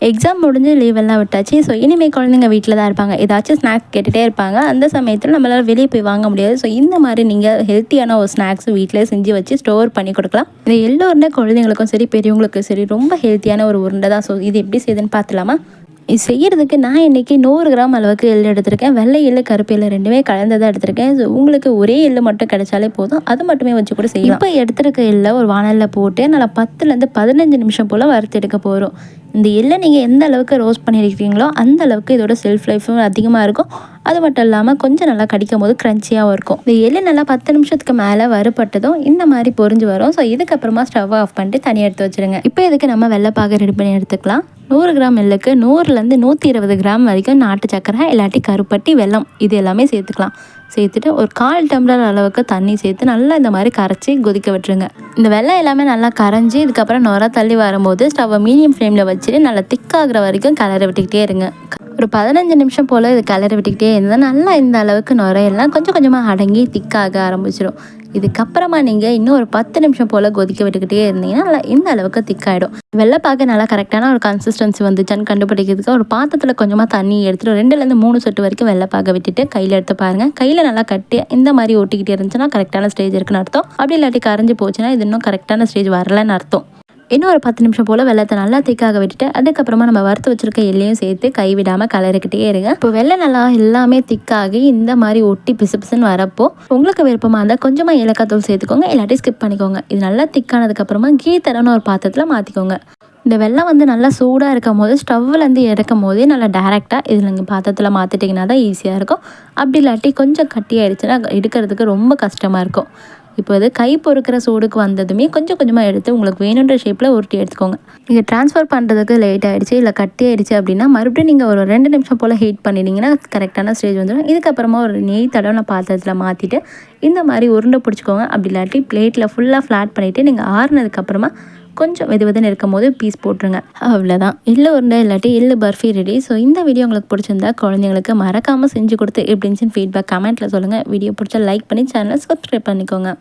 Exam முடிஞ்சு லீவெல்லாம் விட்டாச்சு. So இனிமேல் குழந்தைங்க வீட்டில் தான் இருப்பாங்க. ஏதாச்சும் ஸ்நாக்ஸ் கேட்டுகிட்டே இருப்பாங்க. அந்த சமயத்தில் நம்மளால் வெளியே போய் வாங்க முடியாது. ஸோ இந்த மாதிரி நீங்கள் ஹெல்த்தியான ஒரு ஸ்நாக்ஸ் வீட்டிலே செஞ்சு வச்சு ஸ்டோர் பண்ணி கொடுக்கலாம். இந்த எள்ளு உருண்டை குழந்தைங்களுக்கும் சரி பெரியவங்களுக்கும் சரி ரொம்ப ஹெல்த்தியான ஒரு உருண்டை தான். ஸோ இது எப்படி செய்யுதுன்னு பார்த்துலாமா? இது செய்கிறதுக்கு நான் இன்றைக்கி 100 கிராம் அளவுக்கு எள் எடுத்திருக்கேன். வெள்ளை எள்ளு கருப்பு எள்ளு ரெண்டுமே கலந்ததாக எடுத்திருக்கேன். ஸோ உங்களுக்கு ஒரே எள்ளு மட்டும் கிடைச்சாலே போதும். அது மட்டுமே வச்சு கூட செய்யலாம். இப்போ எடுத்துருக்க எள்ளை ஒரு வானலில் போட்டு நல்லா 10லேருந்து 15 நிமிஷம் போல் வறுத்து எடுக்க போகிறோம். இந்த எள்ளை நீங்கள் எந்த அளவுக்கு ரோஸ்ட் பண்ணியிருக்கீங்களோ அந்த அளவுக்கு இதோட செல்ஃப் லைஃபும் அதிகமாக இருக்கும். அது மட்டும் இல்லாமல் கொஞ்சம் நல்லா கடிக்கும் போது க்ரன்ச்சியாகவும் இருக்கும். இந்த எள்ளு நல்லா 10 நிமிஷத்துக்கு மேலே வறுபட்டதும் இந்த மாதிரி பொரிஞ்சு வரும். ஸோ இதுக்கப்புறமா ஸ்டவ் ஆஃப் பண்ணிட்டு தனியாக எடுத்து வச்சுருங்க. இப்போ இதுக்கு நம்ம வெள்ளைப்பாக ரெடி பண்ணி எடுத்துக்கலாம். 100 கிராம் எள்ளுக்கு 100லேருந்து 120 கிராம் வரைக்கும் நாட்டு சக்கரை இல்லாட்டி கருப்பட்டி வெல்லம் இது எல்லாமே சேர்த்துக்கலாம். சேர்த்துட்டு ஒரு 1/4 டம்ளர் அளவுக்கு தண்ணி சேர்த்து நல்லா இந்த மாதிரி கரைச்சி கொதிக்க விட்டுருங்க. இந்த வெல்லம் எல்லாமே நல்லா கரைஞ்சி இதுக்கப்புறம் நுர தள்ளி வரும்போது ஸ்டவ்வை மீடியம் ஃப்ளேமில் வச்சுட்டு நல்லா திக்காகிற வரைக்கும் கிளறி விட்டுக்கிட்டே இருங்க. ஒரு 15 நிமிஷம் போல் இது கிளறி விட்டுக்கிட்டே இருந்தால் நல்லா இந்த அளவுக்கு நுரையெல்லாம் கொஞ்சம் கொஞ்சமாக அடங்கி திக்காக ஆரம்பிச்சிடும். இதுக்கப்புறமா நீங்கள் இன்னும் ஒரு 10 நிமிஷம் போல் கொதிக்க விட்டுக்கிட்டே இருந்தீங்கன்னா நல்லா இந்த அளவுக்கு திக்காயிடும். வெள்ளைப்பாக நல்லா கரெக்டான ஒரு கன்சிஸ்டன்சி வந்துச்சான்னு கண்டுபிடிக்கிறதுக்கு ஒரு பாத்திரத்தில் கொஞ்சமாக தண்ணி எடுத்துகிட்டு 2லேருந்து 3 சொட்டு வரைக்கும் வெள்ளைப்பாக விட்டுட்டு கையில் எடுத்து பாருங்கள். கையில் நல்லா கட்டி இந்த மாதிரி ஒட்டிக்கிட்டே இருந்துச்சுன்னா கரெக்டான ஸ்டேஜ் இருக்குன்னு அர்த்தம். அப்படி இல்லாட்டி கரைஞ்சி போச்சுன்னா இது இன்னும் கரெக்டான ஸ்டேஜ் வரலன்னு அர்த்தம். இன்னும் ஒரு 10 நிமிஷம் போல் வெள்ளத்தை நல்லா திக்காக விட்டுட்டு அதுக்கப்புறமா நம்ம வறுத்து வச்சுருக்க எள்ளையும் சேர்த்து கைவிடாமல் கலரிக்கிட்டே இருங்க. இப்போ வெள்ளை நல்லா எல்லாமே திக்காகி இந்த மாதிரி ஒட்டி பிசு பிசுன்னு வரப்போ உங்களுக்கு விருப்பமாக இருந்தால் கொஞ்சமாக ஏலக்காய் தூள் சேர்த்துக்கோங்க, இல்லாட்டி ஸ்கிப் பண்ணிக்கோங்க. இது நல்லா திக்கானதுக்கப்புறமா கீ தரன்னு ஒரு பாத்திரத்தில் மாற்றிக்கோங்க. இந்த வெள்ளம் வந்து நல்லா சூடாக இருக்கும் போது ஸ்டவ்லேருந்து இறக்கும் போதே நல்லா டேரெக்டாக இதில் நீங்கள் பாத்திரத்தில் மாற்றிட்டிங்கன்னா தான் ஈஸியாக இருக்கும். அப்படி இல்லாட்டி கொஞ்சம் கட்டி ஆகிடுச்சுன்னா எடுக்கிறதுக்கு ரொம்ப கஷ்டமாக இருக்கும். இப்போ இது கை பொறுக்கிற சூடுக்கு வந்ததுமே கொஞ்சம் கொஞ்சமாக எடுத்து உங்களுக்கு வேணுன்ற ஷேப்பில் உருட்டி எடுத்துக்கோங்க. நீங்கள் ட்ரான்ஸ்ஃபர் பண்ணுறதுக்கு லேட் ஆகிடுச்சு இல்லை கட்டி ஆகிடுச்சு அப்படின்னா மறுபடியும் நீங்கள் ஒரு 2 நிமிஷம் போல் ஹீட் பண்ணிட்டீங்கன்னா கரெக்டான ஸ்டேஜ் வந்துடும். இதுக்கப்புறமா ஒரு நெய் தடவை பாத்திரத்தில் மாற்றிட்டு இந்த மாதிரி உருண்டை பிடிச்சிக்கோங்க. அப்படி இல்லாட்டி பிளேட்டில் ஃபுல்லாக ஃப்ளாட் பண்ணிவிட்டு நீங்கள் ஆறுனதுக்கப்புறமா கொஞ்சம் வெதுவெதுன்னு இருக்கும் போது பீஸ் போட்டுருங்க. அவ்வளோதான், எள்ளு உருண்டை இல்லாட்டி எள்ளு பர்ஃபி ரெடி. ஸோ இந்த வீடியோ உங்களுக்கு பிடிச்சிருந்தா குழந்தைங்களுக்கு மறக்காமல் செஞ்சு கொடுத்து எப்படின்னு ஃபீட்பேக் கமெண்ட்டில் சொல்லுங்கள். வீடியோ பிடிச்சா லைக் பண்ணி சேனலை சப்ஸ்கிரைப் பண்ணிக்கோங்க.